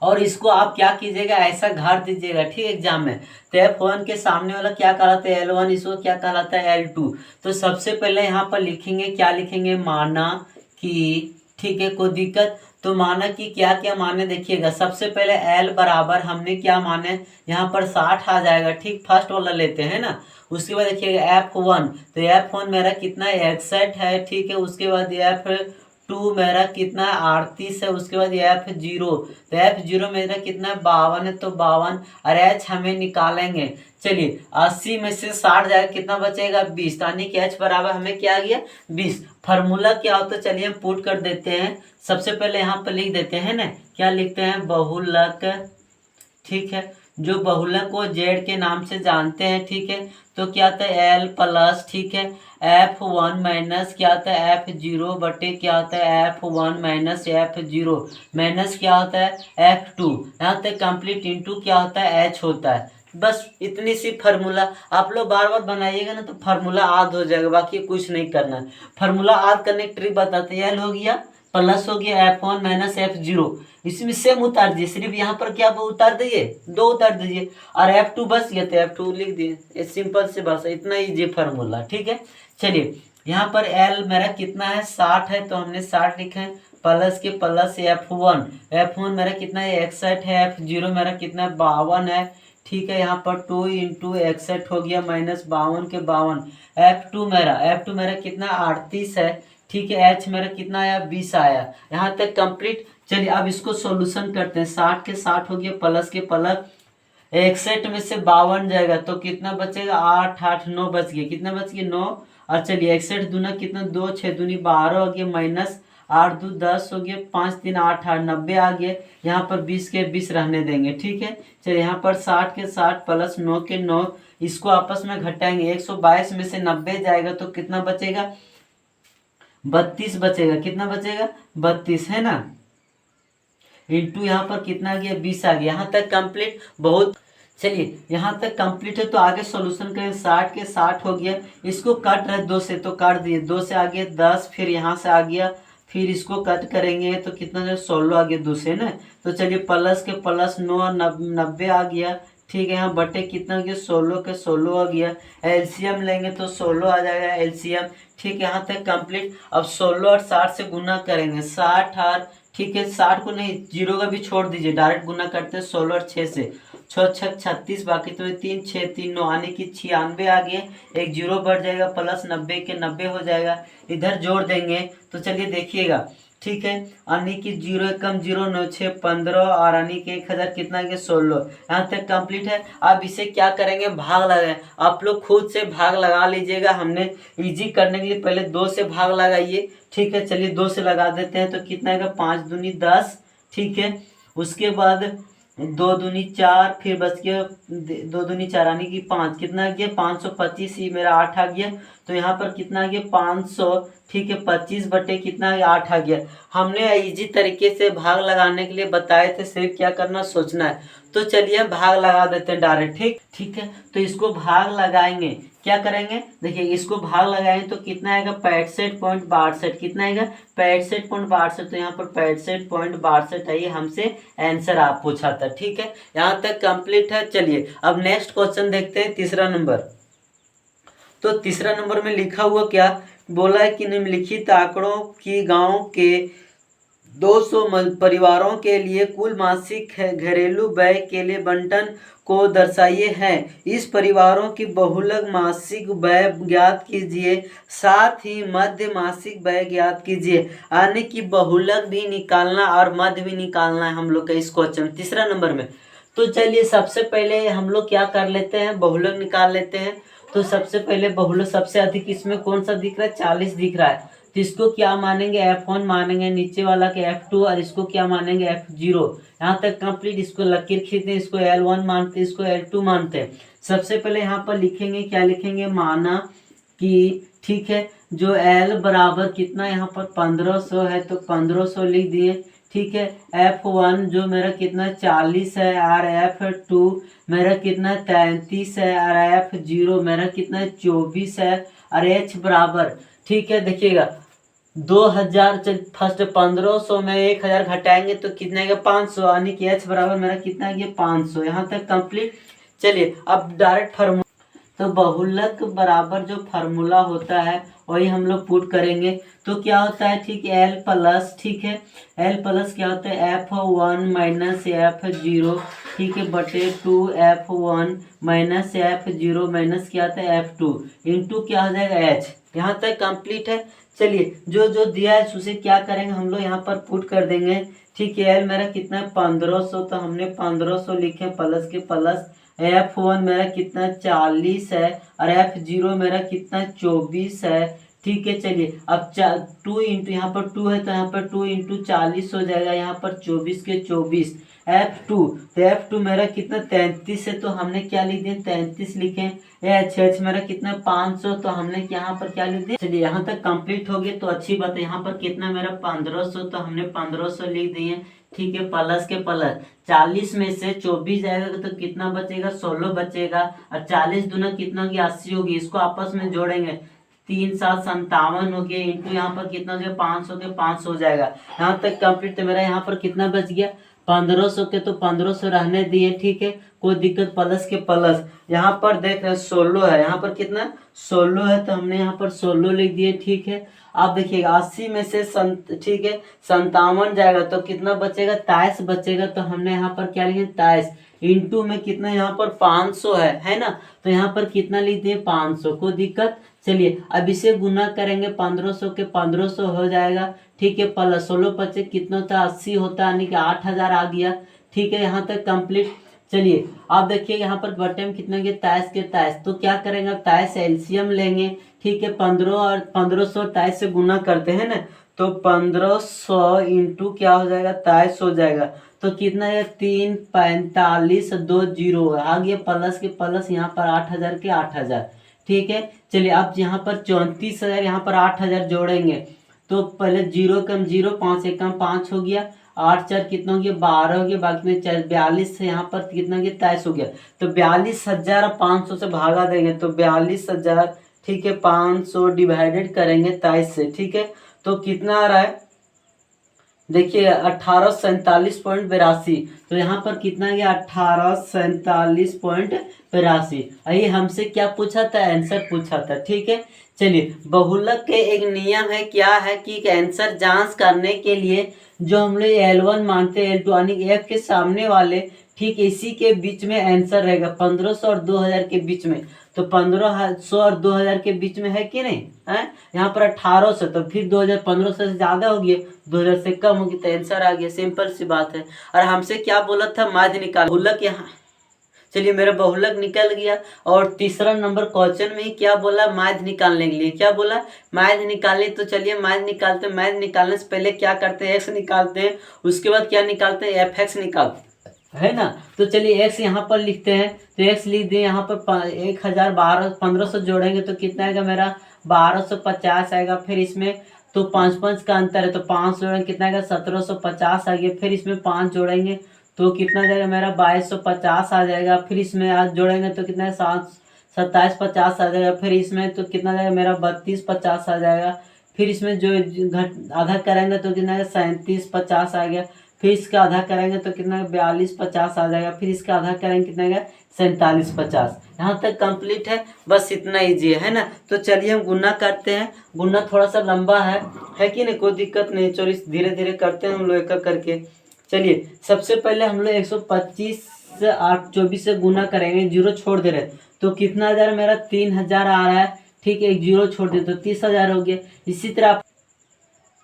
और इसको आप क्या कीजिएगा ऐसा घर दीजिएगा ठीक एग्जाम में। तो F1 के सामने वाला क्या कहलाता है L1, इसको क्या कहलाता है L2। तो सबसे पहले यहाँ पर लिखेंगे, क्या लिखेंगे माना कि, ठीक है कोई दिक्कत, तो माना कि क्या क्या माने देखिएगा। सबसे पहले L बराबर हमने क्या माने यहाँ पर 60 आ जाएगा। ठीक, फर्स्ट वाला लेते हैं ना। उसके बाद देखिएगा F1, तो F1 मेरा कितना 61 है। ठीक है, उसके बाद F2 मेरा कितना 38 है। उसके बाद F0, तो F0 मेरा कितना 52 है, तो 52। और H हमें निकालेंगे। चलिए 80 में से 60 जाएगा, कितना बचेगा 20, यानी कि H बराबर हमें क्या आ गया 20। फार्मूला क्या होता है चलिए हम पुट कर देते हैं। सबसे पहले यहाँ पर लिख देते हैं ना, क्या लिखते हैं बहुलक। ठीक है, जो बहुलक को जेड के नाम से जानते हैं। ठीक है, तो क्या आता है L प्लस, ठीक है, F1 माइनस क्या होता है F0 बटे क्या होता है F1 माइनस F0 माइनस क्या होता है F2। यहाँ तक कंप्लीट इंटू क्या होता है H होता है। बस इतनी सी फार्मूला आप लोग बार बार बनाइएगा ना, तो फार्मूला याद हो जाएगा, बाकी कुछ नहीं करना है। फार्मूला याद करने की ट्रिक बताते हैं। L हो गया प्लस हो गया F1 माइनस F0, इसमें सेम उतार दीजिए, सिर्फ यहाँ पर क्या उतार दीजिए 2 उतार दीजिए, और F2 बस गया तो F2 लिख दिए। सिंपल से बस इतना इजी फार्मूला। ठीक है, चलिए यहाँ पर L मेरा कितना है 60 है, तो हमने 60 लिखा है, प्लस के प्लस F1 मेरा कितना है 61 है, F0 मेरा कितना है 52 है। ठीक है, यहाँ पर 2 × 61 हो गया माइनस 52 के 52। F2 मेरा कितना 38 है। ठीक है, H मेरा कितना आया 20 आया। यहाँ तक कंप्लीट। चलिए अब इसको सॉल्यूशन करते हैं। 60 के 60 हो गया, प्लस के प्लस 61 में से 52 जाएगा, तो कितना बचेगा 8 8 9 बच गया, कितना बच गया 9। और चलिए 61 दूना कितना 2 6 दूनी 12 हो गया, माइनस 8 2 10 हो गया, 5 3 8 8 90 आ गया। यहाँ पर 20 के 20 रहने देंगे। ठीक है, चलिए यहाँ पर 60 के 60 प्लस 9 के 9, इसको आपस में घटाएंगे। 122 में से 90 जाएगा, तो कितना बचेगा 32 बचेगा। कितना बचेगा 32 है ना, इंटू यहाँ पर कितना आ गया 20 आ गया। यहाँ तक कंप्लीट। बहुत चलिए यहाँ तक कंप्लीट है, तो आगे सॉल्यूशन करें। 60 के 60 हो गया, इसको कट रहे 2 से तो काट दिए, 2 से आ गया 10, फिर यहाँ से आ गया, फिर इसको कट करेंगे तो कितना जो 16 आ गया 2 से ना। तो चलिए प्लस के प्लस 9 90 आ गया, ठीक है। यहाँ बटे कितना हो गया 16 के 16 आ गया। एलसीएम लेंगे तो 16 आ जाएगा एलसीएम, ठीक है। यहाँ तक कंप्लीट। अब 16 और 60 से गुना करेंगे, 60 और ठीक है 60 को नहीं, जीरो का भी छोड़ दीजिए, डायरेक्ट गुना करते हैं 16 और 6 से। 6 6 36, बाकी तो 3 6 3 9 आने की 96 आ गए, एक जीरो बढ़ जाएगा, प्लस 90 के 90 हो जाएगा, इधर जोड़ देंगे। तो चलिए देखिएगा, ठीक है। आने की 0 कम 0 9 6 15 और आने के 1000 कितना के 16। यहाँ तक कंप्लीट है। अब इसे क्या करेंगे, भाग लगाए। आप लोग खुद से भाग लगा लीजिएगा, हमने इजी करने के लिए पहले 2 से भाग लगाइए, ठीक है। चलिए 2 से लगा देते हैं, तो कितना है 5 दूनी 10, ठीक है। उसके बाद 2 दूनी 4, फिर बच गया 2 दूनी 4 यानी कि 5, कितना आ गया 525, ही मेरा 8 आ गया। तो यहाँ पर कितना आ गया 500, ठीक है। 25 बटे कितना 8 आ गया। हमने इजी तरीके से भाग लगाने के लिए बताए थे, सिर्फ क्या करना सोचना है। तो चलिए भाग लगा देते हैं डायरेक्ट, ठीक है। तो इसको भाग लगाएंगे, क्या करेंगे देखिए, इसको भाग लगाएंगे तो कितना आएगा 65.62, कितना आएगा 65.62। तो यहाँ पर 65.62 आइए, हमसे आंसर आप पूछा था, ठीक है। यहाँ तक कंप्लीट है। चलिए अब नेक्स्ट क्वेश्चन देखते हैं, तीसरा नंबर। तो तीसरा नंबर में लिखा हुआ क्या बोला है कि निम्नलिखित आंकड़ों की गांव के 200 परिवारों के लिए कुल मासिक घरेलू व्यय के लिए बंटन को दर्शाइए हैं। इस परिवारों की बहुलक मासिक व्यय ज्ञात कीजिए, साथ ही मध्य मासिक व्यय ज्ञात कीजिए। यानी कि बहुलक भी निकालना और मध्य भी निकालना है हम लोग का इस क्वेश्चन तीसरा नंबर में। तो चलिए सबसे पहले हम लोग क्या कर लेते हैं, बहुलक निकाल लेते हैं। तो सबसे पहले बहुलक सबसे अधिक इसमें कौन सा दिख रहा है, 40 दिख रहा है। तो इसको क्या मानेंगे F1 मानेंगे, नीचे वाला के F2, और इसको क्या मानेंगे F0। यहाँ तक कंप्लीट। इसको लकीर खींचते हैं, इसको L1 मानते हैं, इसको L2 मानते हैं। सबसे पहले यहाँ पर लिखेंगे, क्या लिखेंगे, माना कि, ठीक है, जो L बराबर कितना यहाँ पर 1500 है, तो 1500 लिख दिए, ठीक है। F1 जो मेरा कितना 40 है, और F2 मेरा कितना 33 है, और F0 मेरा कितना 24 है, और H बराबर, ठीक है, देखिएगा 2000। फर्स्ट 1500 में 1000 घटाएंगे तो कितना आएगा 500, यानी कि H बराबर मेरा कितना है 500। यहाँ तक कंप्लीट। चलिए अब डायरेक्ट फार्मूला, तो बहुलक बराबर जो फार्मूला होता है वही हम लोग पुट करेंगे। तो क्या होता है, ठीक है, L प्लस, ठीक है, L प्लस क्या होता है F1 माइनस F0, ठीक है, बटे 2F1 माइनस F0 माइनस क्या होता है F2 इंटू क्या हो जाएगा H। यहाँ तक कंप्लीट है। चलिए जो जो दिया है उसे क्या करेंगे हम लोग यहाँ पर पुट कर देंगे, ठीक है। L मेरा कितना है 1500, तो हमने 1500 लिखे प्लस के प्लस। F1 मेरा कितना 40 है, और F0 मेरा कितना 24 है, ठीक है। चलिए अब 2 इंटू, यहाँ पर 2 है तो यहाँ पर 2 इंटू 40 हो जाएगा, यहाँ पर 24 के 24। F2, तो F2 मेरा कितना 33 है, तो हमने क्या लिख दिया 33 लिखे। H मेरा कितना 500, तो हमने यहाँ पर क्या लिख दिया। चलिए यहाँ तक कंप्लीट हो गया, तो अच्छी बात है। यहाँ पर कितना मेरा 1500, तो हमने 1500 लिख दिए, ठीक है, प्लस के प्लस। 40 में से 24 जाएगा तो कितना बचेगा 16 बचेगा, और 40 दूना कितना होगी 80 होगी। इसको आपस में जोड़ेंगे, 3 7 57 हो गया, इंटू यहाँ पर कितना हो गया 500 के 500 हो जाएगा। यहाँ तक कंप्लीट। तो मेरा यहाँ पर कितना बच गया 1500 के, तो 1500 रहने दिए, ठीक है, कोई दिक्कत, प्लस के प्लस। यहाँ पर देख रहे हैं 16 है, यहाँ पर कितना 16 है, तो हमने यहाँ पर 16 लिख दिए, ठीक है। आप देखिएगा 80 में से ठीक है 57 जाएगा तो कितना बचेगा 23 बचेगा, तो हमने यहाँ पर क्या लिखे 23 इंटू में कितना यहाँ पर 500 है ना। तो यहाँ पर कितना लिख दिए 500, कोई दिक्कत। चलिए अब इसे गुना करेंगे, 1500 के 1500 हो जाएगा, ठीक है, प्लस 16 बचे कितना होता है 80 होता है, यानी कि 8000 आ गया, ठीक है। यहाँ तक कंप्लीट। चलिए आप देखिए यहाँ पर बटे में कितना गया 23 के 23, तो क्या करेंगे 23 एलसीएम लेंगे, ठीक है। 15 और 1500 23 से गुना करते हैं ना, तो 1500 इंटू क्या हो जाएगा 23 हो जाएगा, तो कितना है 3 45 2 0 आ गया, प्लस के प्लस, यहाँ पर 8000 के 8000, ठीक है। चलिए अब यहाँ पर 34,000, यहाँ पर 8000 जोड़ेंगे, तो पहले 0 कम 0 5 एक कम 5 हो गया, 8 4 कितना हो गया 12 हो गया, बाकी में 42 से यहाँ पर कितना हो गया 23 हो गया। तो 42,500 से भागा देंगे तो 42,000, ठीक है, 500 डिवाइडेड करेंगे 23 से, ठीक है, तो कितना आ रहा है देखिए 1847.82। तो यहाँ पर कितना गया 1847.82। ये हमसे क्या पूछा था, आंसर पूछा था, ठीक है। चलिए बहुलक के एक नियम है, क्या है कि आंसर जांच करने के लिए जो हम लोग L1 मानते हैं L2 यानी F के सामने वाले, ठीक इसी के बीच में आंसर रहेगा 1500 और 2000 के बीच में। तो 1500 और 2000 के बीच में है कि नहीं है, यहाँ पर 1800, तो फिर 2000 1500 से ज्यादा हो गया, 2000 से कम होगी, तो आंसर आ गया, सिंपल सी बात है। और हमसे क्या बोला था, माध्य निकाल बहुलक यहाँ। चलिए मेरा बहुलक निकल गया। और तीसरा नंबर क्वेश्चन में ही क्या बोला, माध्य निकालने के लिए क्या बोला, माध्य निकालने। तो चलिए माध्य निकालते हैं। माध्य निकालने से पहले क्या करते हैं, एक्स निकालते हैं, उसके बाद क्या निकालते हैं, एफ एक्स निकालते है ना। तो चलिए एक्स यहाँ पर लिखते हैं, तो एक्स लिख दिए, यहाँ पर 1500 जोड़ेंगे तो कितना आएगा मेरा 1250 आएगा। फिर इसमें तो 5 का अंतर है, तो 5 जोड़ेंगे कितना आएगा 1750 आ गया। फिर इसमें 5 जोड़ेंगे तो कितना जाएगा मेरा 2250 आ जाएगा। फिर इसमें आज जोड़ेंगे तो कितना है 2750 आ जाएगा। फिर इसमें तो कितना जाएगा मेरा 3250 आ जाएगा। फिर इसमें जो घट आधा करेंगे तो कितना 3750 आ गया। फिर इसका आधा करेंगे तो कितना 4250 आ जाएगा। फिर इसका आधा करेंगे कितना गया 4750। यहाँ तक कंप्लीट है, बस इतना ईजी है ना। तो चलिए हम गुना करते हैं। गुना थोड़ा सा लंबा है कि नहीं, कोई दिक्कत नहीं, चलिए धीरे धीरे करते हैं हम लोग एक एक करके। चलिए सबसे पहले हम लोग 125 से 824 से गुना करेंगे, जीरो छोड़ दे रहे तो कितना हजार मेरा 3000 आ रहा है, ठीक है, एक जीरो छोड़ दे तो 30,000 हो गया। इसी तरह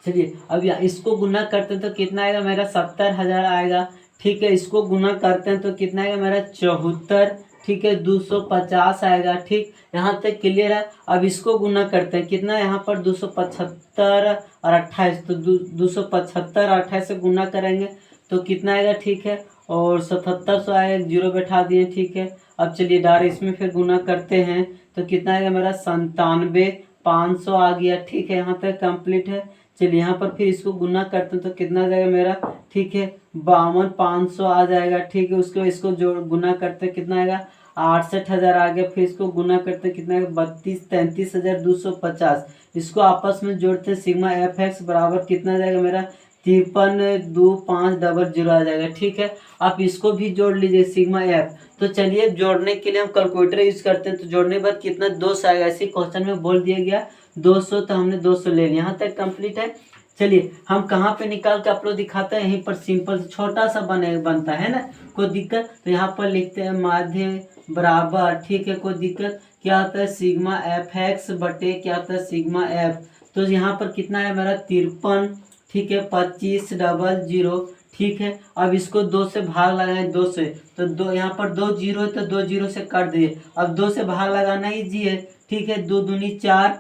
चलिए अब इसको गुना करते हैं तो कितना आएगा मेरा 70,000 आएगा, ठीक है। इसको गुना करते हैं तो कितना आएगा मेरा 74, ठीक है, 250 आएगा, ठीक, यहाँ तक क्लियर है। अब इसको गुना करते हैं, कितना यहाँ पर 275 और 28, तो 275 और 28 से गुना करेंगे तो कितना आएगा, ठीक है, और 7700 आएगा, जीरो बैठा दिए, ठीक है। अब चलिए डायरेक्ट इसमें फिर गुना करते हैं तो कितना आएगा मेरा 97,500 आ गया, ठीक है, यहाँ तक कंप्लीट है। चलिए यहाँ पर फिर इसको गुना करते हैं तो कितना आ जाएगा मेरा, ठीक है, 52,500 आ जाएगा, ठीक है। उसको इसको जो गुना करते हैं कितना आएगा 68,000 आ गया। फिर इसको गुना करते हैं कितना आएगा 33,250। इसको आपस में जोड़ते हैं, सिग्मा एफ एक्स बराबर कितना आ जाएगा मेरा 53,2500 आ जाएगा, ठीक है। आप इसको भी जोड़ लीजिए सिग्मा एफ। तो चलिए जोड़ने के लिए हम कैलकुलेटर यूज करते हैं, तो जोड़ने के बाद कितना 200 आएगा, इसी क्वेश्चन में बोल दिया गया 200, तो हमने 200 ले लिया, यहाँ तक कंप्लीट है। चलिए हम कहाँ पे निकाल के आप लोग दिखाते हैं, यहीं पर सिंपल छोटा सा बनता है ना, कोई दिक्कत। तो यहाँ पर लिखते हैं माध्य बराबर, ठीक है, कोई दिक्कत, क्या होता है सिग्मा एफ एक्स बटे क्या होता है सिग्मा एफ। तो यहाँ पर कितना है मेरा 53, ठीक है, 2500, ठीक है। अब इसको 2 से भाग लगाए 2 से, तो 2 यहाँ पर 2 जीरो है तो 2 जीरो से काट दिए। अब 2 से भाग लगाना ईजी है, ठीक है, 2 दूनी 4,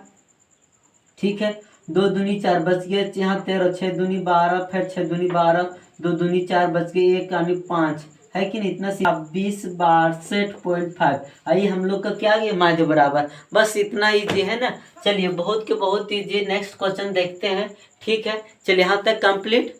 ठीक है, 2 दूनी 4 बच गया, यहाँ 13, 6 दूनी 12, फिर 6 दूनी 12, 2 दूनी 4 बच गए, 1 यानी 5 है कि नहीं, इतना 2662.5। आइए हम लोग का क्या गया माध्य बराबर, बस इतना ईजी है ना। चलिए बहुत के बहुत ईजी, नेक्स्ट क्वेश्चन देखते हैं, ठीक है। चलिए यहाँ तक कंप्लीट।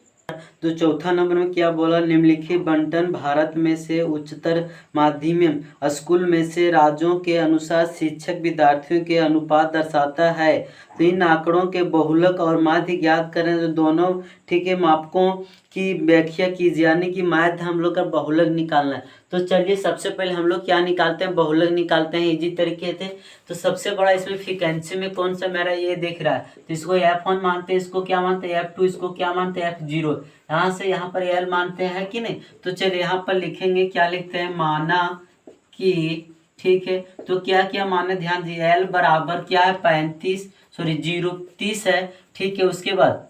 तो चौथा नंबर में क्या बोला, निम्नलिखित बंटन भारत में से उच्चतर माध्यमिक स्कूल में से राज्यों के अनुसार शिक्षक विद्यार्थियों के अनुपात दर्शाता है। तो इन आंकड़ों के बहुलक और माध्य ज्ञात करें, तो दोनों, ठीक है, मापकों की व्याख्या कीजिए, यानी कि माध्य हम लोग का बहुलक निकालना है। तो चलिए सबसे पहले हम लोग क्या निकालते हैं, बहुलक निकालते हैं इजी तरीके से। तो सबसे बड़ा इसमें फ्रीक्वेंसी में कौन सा मेरा ये दिख रहा है, तो इसको F1 मानते हैं, इसको क्या मानते हैं F2, इसको क्या मानते हैं F0, यहाँ से यहाँ पर L मानते हैं कि नहीं। तो चलिए यहाँ पर लिखेंगे, क्या लिखते हैं, माना कि, ठीक है, तो क्या क्या माने ध्यान दीजिए, L बराबर क्या है 30 है, ठीक है। उसके बाद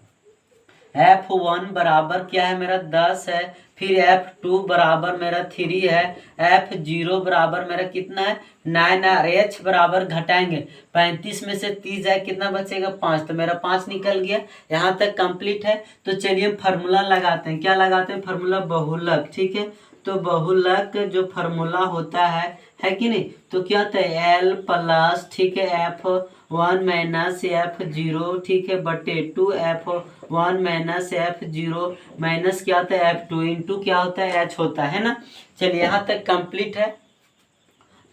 F1 बराबर क्या है मेरा 10 है, फिर F2 बराबर मेरा 3 है, F0 बराबर मेरा कितना है 9 है, H बराबर घटाएंगे 35 में से 30 जाए कितना बचेगा 5, तो मेरा 5 निकल गया, यहाँ तक कंप्लीट है। तो चलिए हम फार्मूला लगाते हैं, क्या लगाते हैं फार्मूला बहुलक, ठीक है। तो बहुलक जो फार्मूला होता है कि नहीं, तो क्या होता है एल प्लस, ठीक है, F1 माइनस F0, ठीक है, बटे 2 F1 माइनस F0 माइनस क्या होता है F2 इंटू क्या होता है H होता है ना। चलिए यहाँ तक कंप्लीट है,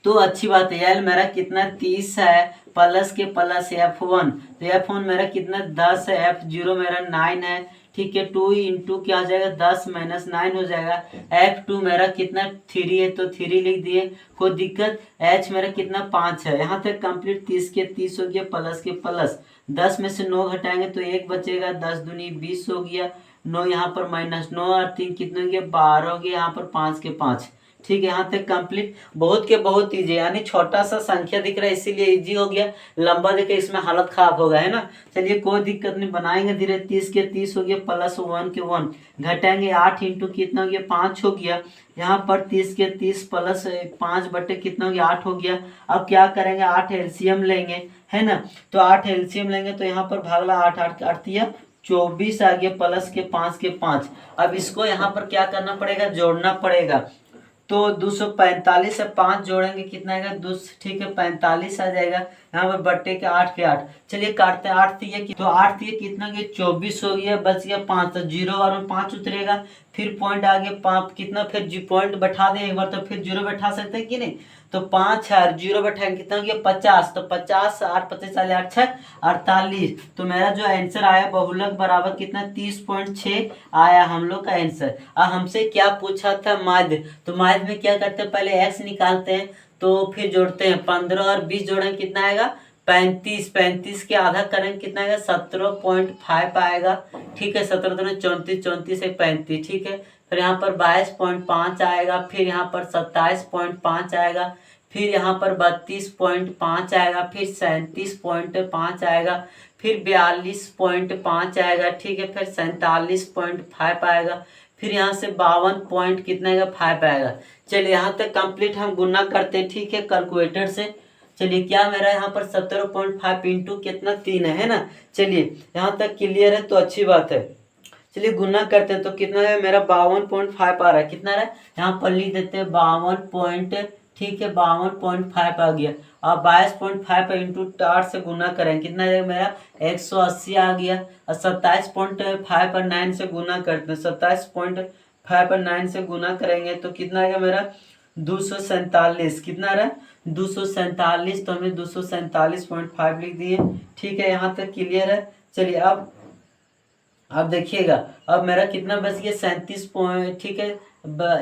तो अच्छी बात है। एल मेरा कितना 30 है, प्लस के प्लस F1, तो F1 मेरा कितना 10 है, F0 मेरा 9 है, ठीक है, 2 इंटू क्या हो जाएगा 10 माइनस 9 हो जाएगा। F2 मेरा कितना 3 है, तो 3 लिख दिए, कोई दिक्कत। H मेरा कितना 5 है। यहाँ तक कंप्लीट, 30 के 30 हो गया, प्लस के प्लस 10 में से 9 घटाएंगे तो 1 बचेगा, 10 दूनी 20 हो गया, 9 यहाँ पर माइनस 9 और 3 कितने हो गया 12 हो गया, यहाँ पर 5 के 5, ठीक है। यहाँ तक कंप्लीट, बहुत के बहुत इजी, यानी छोटा सा संख्या दिख रहा है इसीलिए इजी हो गया, लंबा देखे इसमें हालत खराब होगा, है ना। चलिए कोई दिक्कत नहीं, बनाएंगे धीरे। 30 के 30 हो गया, प्लस 1 के 1 घटाएंगे, 8 इंटू कितना हो गया 5 हो गया। यहाँ पर 30 के 30 प्लस 5 बटे कितना हो गया 8 हो गया। अब क्या करेंगे 8 एलसीएम लेंगे, है ना, तो 8 एलसीएम लेंगे तो यहाँ पर भागला 8 8 8 24 आ गया, प्लस के 5 के 5। अब इसको यहाँ पर क्या करना पड़ेगा, जोड़ना पड़ेगा, तो 245 से 5 जोड़ेंगे कितना आएगा 2, ठीक है, 45 आ जाएगा। यहाँ पर बट्टे के 8 के 8, चलिए काटते हैं। 8 दिए तो 8 दिए कितना गया 24 हो गया, बच गया 5, तो 0 और में 5 उतरेगा, फिर पॉइंट आ गया 5 कितना, फिर पॉइंट बैठा दें एक बार, तो फिर 0 बैठा सकते हैं कि नहीं, तो 5 है 0 बैठाएंगे कितना हो गया 50, तो 50 8 50 40 8 6 48, तो मेरा जो आंसर आया बहुलक बराबर कितना 30.6 आया हम लोग का आंसर। अब हमसे क्या पूछा था माध्य, तो माध्य में क्या करते हैं पहले x निकालते हैं, तो फिर जोड़ते हैं 15 और 20 जोड़ेंगे कितना आएगा 35, 35 के आधा करेंगे कितना आएगा 17.5 आएगा, ठीक है, 17 दूनी 34, 34 से 35, ठीक है, फिर यहाँ पर 22.5 आएगा, फिर यहाँ पर 27.5 आएगा, फिर यहाँ पर 32.5 आएगा, फिर 37.5 आएगा, फिर 42.5 आएगा, ठीक है, फिर 47.5 आएगा, फिर यहाँ से 52 पॉइंट कितना आएगा 5 आएगा। चलिए यहाँ तक कंप्लीट हम गुना करते हैं, ठीक है, कैलकुलेटर से। चलिए क्या मेरा यहाँ पर 17.5 इंटू कितना 3 है ना। चलिए यहाँ तक क्लियर है तो अच्छी बात है। चलिए गुना करते हैं तो कितना है मेरा 52.5 आ रहा है, कितना रहा है यहाँ पर लिख देते हैं 52 पॉइंट, ठीक है, 52.5 आ गया। अब 22.5 इंटू 8 से गुना करें कितना जाएगा मेरा 180 आ गया। और 27.5 पर 9 से गुना करते हैं, 27.5 पर 9 से गुना करेंगे तो कितना आएगा मेरा 247, कितना रहा 247, तो हमें 247.5 लिख दिए, ठीक है, यहाँ तक क्लियर है। चलिए अब देखिएगा, अब मेरा कितना बच गया 37 पॉइंट, ठीक है,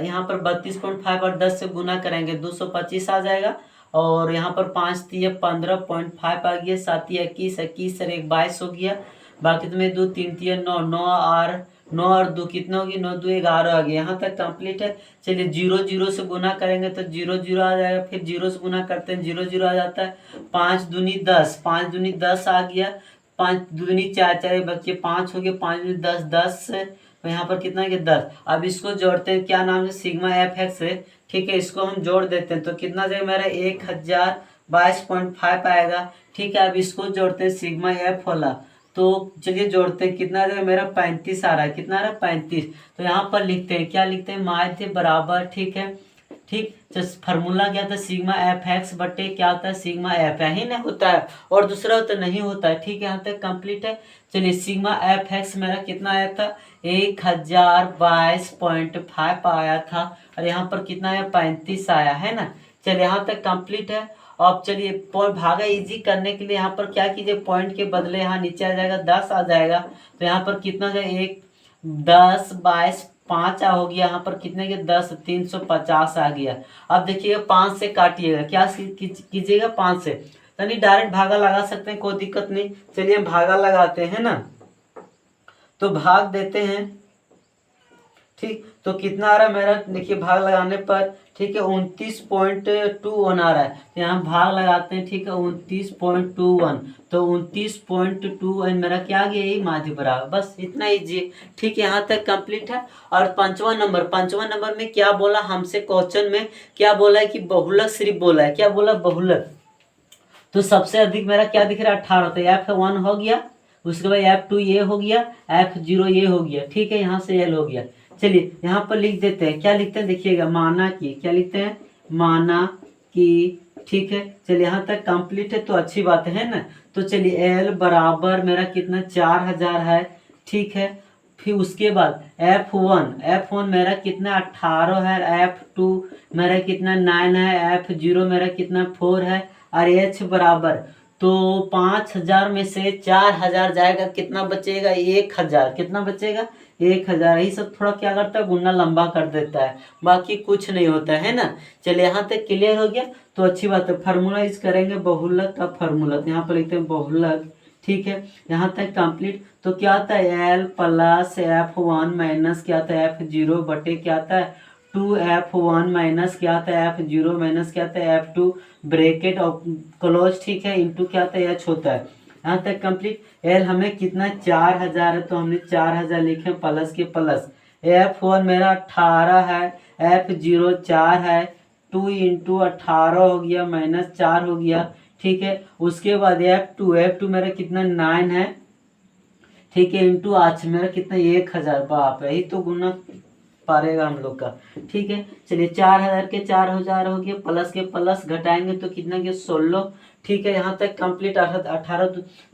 यहाँ पर 32.5 और 10 से गुना करेंगे 225 आ जाएगा, और यहाँ पर 5 दिए 15.5 आ गया, 7 21, 21 और 1 22 हो गया, बाकी तुम्हें 2 3 3 9 9 और 2 कितना हो गया 9 2 11 आ गया। यहाँ तक कंप्लीट है। चलिए 0 0 से गुना करेंगे तो 0 0 आ जाएगा, फिर 0 से गुना करते हैं 0 0 आ जाता है, 5 दूनी 10, 5 दूनी 10 आ गया, 5 दूनी 4 4 बच्चे 5 हो गए, 5 दूनी 10 10 से तो यहाँ पर कितना है 10। अब इसको जोड़ते हैं, क्या नाम है सिग्मा एफ एक्स है, ठीक है, इसको हम जोड़ देते हैं तो कितना जाएगा मेरा 1022.5 आएगा, ठीक है। अब इसको जोड़ते हैं सिग्मा एफ वाला, तो चलिए जोड़ते हैं कितना आ जाएगा मेरा 35 आ रहा है, कितना आ रहा है 35, तो यहाँ पर लिखते हैं क्या लिखते हैं माध्य बराबर, ठीक है, ठीक, तो फार्मूला क्या था सिग्मा एफ एक्स बटे क्या होता है सिग्मा एफ, यही नहीं होता है और दूसरा तो नहीं होता है, ठीक है, यहाँ तक कंप्लीट है। चलिए सिग्मा एफ एक्स मेरा कितना आया था 1022.5 आया था, और यहाँ पर कितना आया 35 आया है ना। चलिए यहाँ तक कंप्लीट है। अब चलिए भागा इजी करने के लिए यहाँ पर क्या कीजिए, पॉइंट के बदले यहाँ नीचे आ जाएगा 10 आ जाएगा, तो यहाँ पर कितना जाएगा 1 10 22 5 हो गया, यहाँ पर कितने के 10 350 आ गया। अब देखिएगा 5 से काटिएगा, क्या कीजिएगा 5 से, यानी डायरेक्ट भागा लगा सकते हैं, कोई दिक्कत नहीं। चलिए हम भागा लगाते हैं ना, तो भाग देते हैं, ठीक, तो कितना आ रहा है मेरा देखिए भाग लगाने पर, ठीक है 29.21 आ रहा है, तो यहाँ भाग लगाते हैं, ठीक है 29.21, तो 29.21 मेरा क्या आ गया यही माध्य बराबर, बस इतना ही, ठीक है, यहाँ तक कंप्लीट है। और पांचवा नंबर में क्या बोला हमसे क्वेश्चन में, क्या बोला है कि बहुलक सिर्फ बोला है, क्या बोला बहुलक, तो सबसे अधिक मेरा क्या दिख रहा है 18, तो F1 हो गया, उसके बाद F2 ये हो गया, F0 ये हो गया, ठीक है, यहाँ से L हो गया। चलिए यहाँ पर लिख देते हैं, क्या लिखते हैं देखिएगा, माना कि, क्या लिखते हैं, माना कि, ठीक है। चलिए यहाँ तक कंप्लीट है तो अच्छी बात है ना। तो चलिए L बराबर मेरा कितना 4000 है, ठीक है। फिर उसके बाद F1 मेरा कितना 18 है, F2 मेरा कितना 9 है, F0 मेरा कितना 4 है, और H बराबर, तो 5000 में से 4000 जाएगा, कितना बचेगा 1000, कितना बचेगा 1000। यही सब थोड़ा क्या करता है, गुना लंबा कर देता है, बाकी कुछ नहीं होता है ना। चलिए यहाँ तक क्लियर हो गया तो अच्छी बात है। फार्मूला यूज करेंगे बहुलक का फार्मूला, तो यहाँ पर लिखते हैं बहुलक, ठीक है। यहाँ तक कंप्लीट। तो क्या आता है L प्लस F1 माइनस क्या आता है F0 बटे क्या आता है 2F1 माइनस क्या आता है F0 माइनस क्या आता है F2 ब्रैकेट और क्लोज, ठीक है, इंटू क्या आता है H होता है। यहाँ तक कंप्लीट। L हमें कितना 4000 है, तो हमने 4000 लिखे प्लस के प्लस। F1 मेरा 18 है, F0 4 है, 2 इंटू 18 हो गया माइनस 4 हो गया, ठीक है। उसके बाद F2 मेरा कितना 9 है, ठीक है, इंटू आज मेरा कितना 1000, बाप रे, यही तो गुना पारेगा हम लोग का, ठीक है। चलिए 4000 के 4000 हो गया, प्लस के प्लस घटाएंगे तो कितना गया 16, ठीक है। यहाँ तक कंप्लीट। 18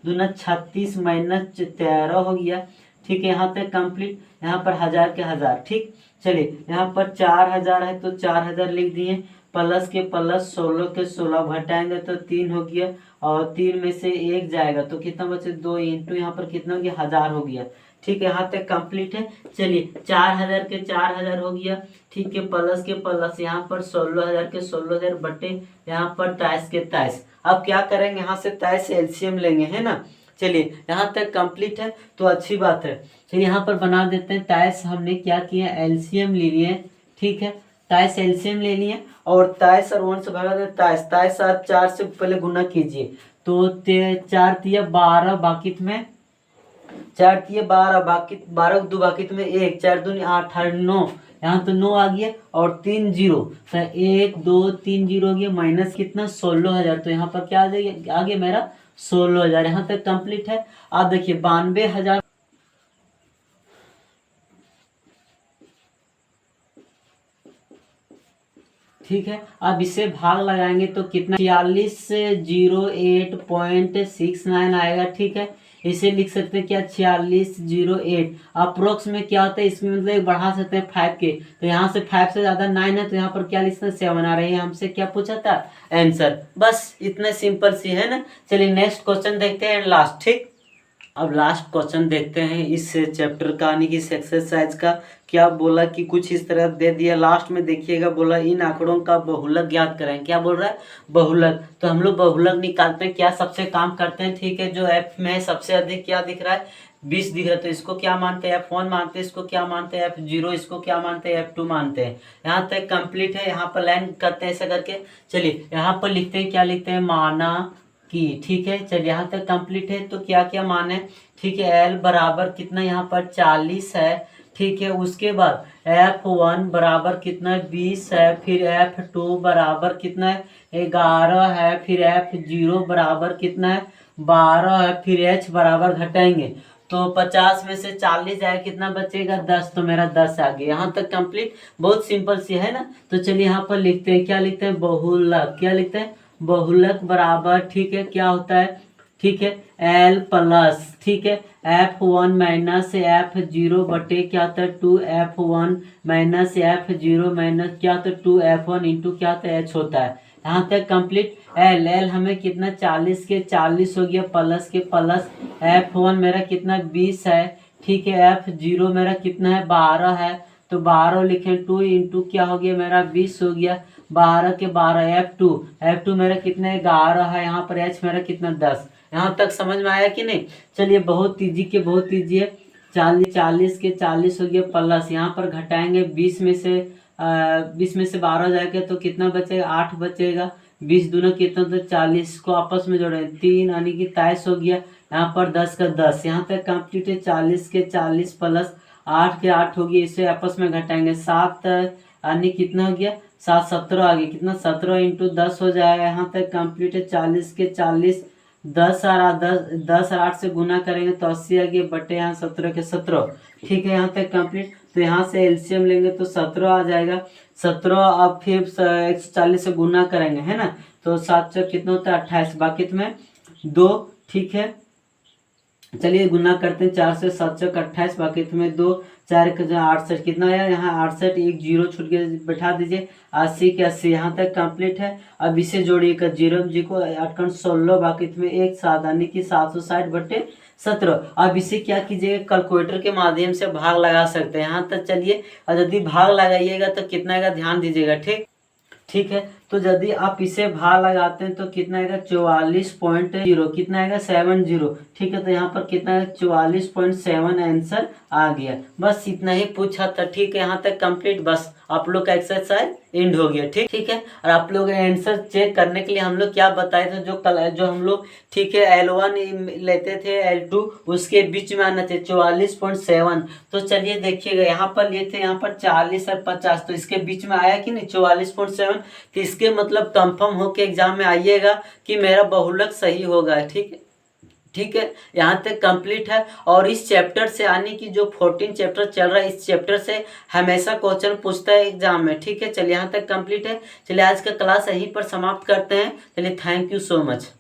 दूना 36 माइनस 13 हो गया, ठीक है। यहाँ तक कंप्लीट। यहाँ पर 1000 के 1000, ठीक। चलिए यहाँ पर 4000 है तो 4000 लिख दिए, प्लस के प्लस 16 के 16 घटाएंगे तो 3 हो गया, और 3 में से 1 जाएगा तो कितना बचे 2, इंटू यहाँ पर कितना हो गया 1000 हो गया, ठीक है। यहाँ तक कंप्लीट है। चलिए 4000 के 4000 हो गया, ठीक है, प्लस के प्लस यहाँ पर 16000 के 16000 बटे यहाँ पर 23 के 23। अब क्या करेंगे, यहाँ से 23 से एलसीएम लेंगे, है ना। चलिए यहाँ तक कंप्लीट है तो अच्छी बात है। चलिए यहाँ पर बना देते हैं। 23 हमने क्या किया, एलसीएम ले लिए, ठीक है, 23 एलसीएम ले लिए, और 23 और 1 से भगा दें 23, 23 और 4 से पहले गुना कीजिए, तो 4 तिया 12, बाकी में 4 तिया 12, बाकी 12 2 बाकी में 1, 4 दूनी 8 और 9, यहाँ तो 9 आ गया, और 3 जीरो, तो 1 2 3 जीरो हो गया, माइनस कितना 16000, तो यहाँ पर क्या आ जाएगा, आगे मेरा 16000। यहाँ तक कंप्लीट है। आप देखिए 92000, ठीक है। अब इसे भाग लगाएंगे तो कितना 4608.69 आएगा, ठीक है। इसे लिख सकते हैं क्या 4608 अप्रोक्स में क्या होता है, इसमें मतलब बढ़ा सकते हैं 5 के, तो यहाँ से 5 से ज्यादा 9 है तो यहाँ पर क्या लिख सकते हैं 7 आ रही है। हमसे क्या पूछा था आंसर, बस इतने सिंपल सी है ना। चलिए नेक्स्ट क्वेश्चन देखते हैं लास्ट, ठीक। अब लास्ट क्वेश्चन देखते हैं इस चैप्टर का, यानी कि इस एक्सरसाइज का। क्या बोला कि कुछ इस तरह दे दिया, लास्ट में देखिएगा बोला इन आंकड़ों का बहुलक ज्ञात करें। क्या बोल रहा है, बहुलक। तो हम लोग बहुलक निकालते हैं, क्या सबसे काम करते हैं, ठीक है। जो एफ में सबसे अधिक क्या दिख रहा है 20 दिख रहा है, तो इसको क्या मानते हैं F1 मानते हैं, इसको क्या मानते हैं F0, इसको क्या मानते हैं F2 मानते हैं। यहाँ तक कंप्लीट है। यहाँ पर लाइन करते हैं ऐसा करके। चलिए यहाँ पर लिखते हैं, क्या लिखते हैं, माना की, ठीक है। चलिए यहाँ तक कंप्लीट है। तो क्या क्या माने, ठीक है। L बराबर कितना यहाँ पर 40 है, ठीक है। उसके बाद F1 बराबर कितना है 20 है, फिर F2 बराबर कितना है 11 है, फिर F0 बराबर कितना है 12 है, फिर H बराबर घटाएंगे तो 50 में से 40 जाए कितना बचेगा 10, तो मेरा 10 आ गया। यहाँ तक कंप्लीट, बहुत सिंपल सी है ना। तो चलिए यहाँ पर लिखते हैं, क्या लिखते हैं, बहुलक। क्या लिखते हैं, बहुलक बराबर, ठीक है, क्या होता है, ठीक है, L प्लस, ठीक है, F1 माइनस F0 बटे क्या होता है 2F1 माइनस F0 माइनस क्या होता है 2F1 इंटू क्या होता है H होता है। यहाँ तक कंप्लीट। L हमें कितना 40 के 40 हो गया, प्लस के प्लस। F1 मेरा कितना 20 है, ठीक है। F0 मेरा कितना है 12 है, तो 12 लिखें, 2 इंटू क्या हो गया मेरा 20 हो गया, 12 के 12। F2 मेरा कितना 11 है, यहाँ पर H मेरा कितना 10। यहाँ तक समझ में आया कि नहीं। चलिए बहुत ईजी के बहुत ईजी है। 40 के 40 हो गया, प्लस यहाँ पर घटाएंगे 20 में से 12 जाएगा तो कितना बचेगा 8 बचेगा। 20 दूना कितना, तो 40 को आपस में जोड़े 3 यानी कि 23 हो गया। यहाँ पर 10 का 10। यहाँ तक कंप्लीट है। 40 के 40 प्लस 8 के 8 हो गया, इसे आपस में घटाएंगे 7 यानी कितना हो गया 7 17 आ गया, कितना 17 इंटू 10 हो जाएगा। यहाँ तक कंप्लीट है। 40 के 40 10 और 8 से गुना करेंगे तो 80 आ गया, बटे यहाँ 17 के 17। ठीक है, यहाँ तक कंप्लीट। तो यहाँ से एलसीएम लेंगे तो 17 आ जाएगा। 17 अब फिर 140 से गुना करेंगे, है ना, तो 7 से कितना होता है 28, बाकी तुम्हें 2। ठीक है, चलिए गुना करते हैं, 4 से 7 से 28, बाकी तुम्हें 2, 4 के 68, कितना आया यहाँ 68, एक जीरो छूट गया, बैठा दीजिए 80 के 80, यहाँ तक कंप्लीट है। अब इसे जोड़िएगा, जीरो जी को 8 16, बाकी तुम्हें एक सावधानी की 760 बटे 17। अब इसे क्या कीजिएगा, कैलकुलेटर के माध्यम से भाग लगा सकते हैं। यहाँ तक चलिए, और यदि भाग लगाइएगा तो कितना आएगा ध्यान दीजिएगा। ठीक है, तो यदि आप इसे भाग लगाते हैं तो कितना आएगा 44.0, कितना आएगा 70। ठीक है, तो यहाँ पर कितना है 44.7 आंसर आ गया। बस इतना ही पूछा था। ठीक है, यहाँ तक कंप्लीट। बस आप लोग का एक्सरसाइज एंड हो गया। ठीक है, और आप लोग आंसर चेक करने के लिए हम लोग क्या बताए थे, जो हम लोग ठीक है L1 लेते थे, L2 उसके बीच में आना चाहिए 44.7। तो चलिए देखिएगा, यहाँ पर लिए थे यहाँ पर 40 और 50, तो इसके बीच में आया कि नहीं 44.7। तो इसके मतलब कंफर्म होके एग्जाम में आइएगा कि मेरा बहुलक सही होगा। ठीक है, यहाँ तक कंप्लीट है। और इस चैप्टर से आने की जो 14 चैप्टर चल रहा है, इस चैप्टर से हमेशा क्वेश्चन पूछता है एग्जाम में। ठीक है, चलिए यहाँ तक कंप्लीट है। चलिए आज का क्लास यहीं पर समाप्त करते हैं। चलिए, थैंक यू सो मच।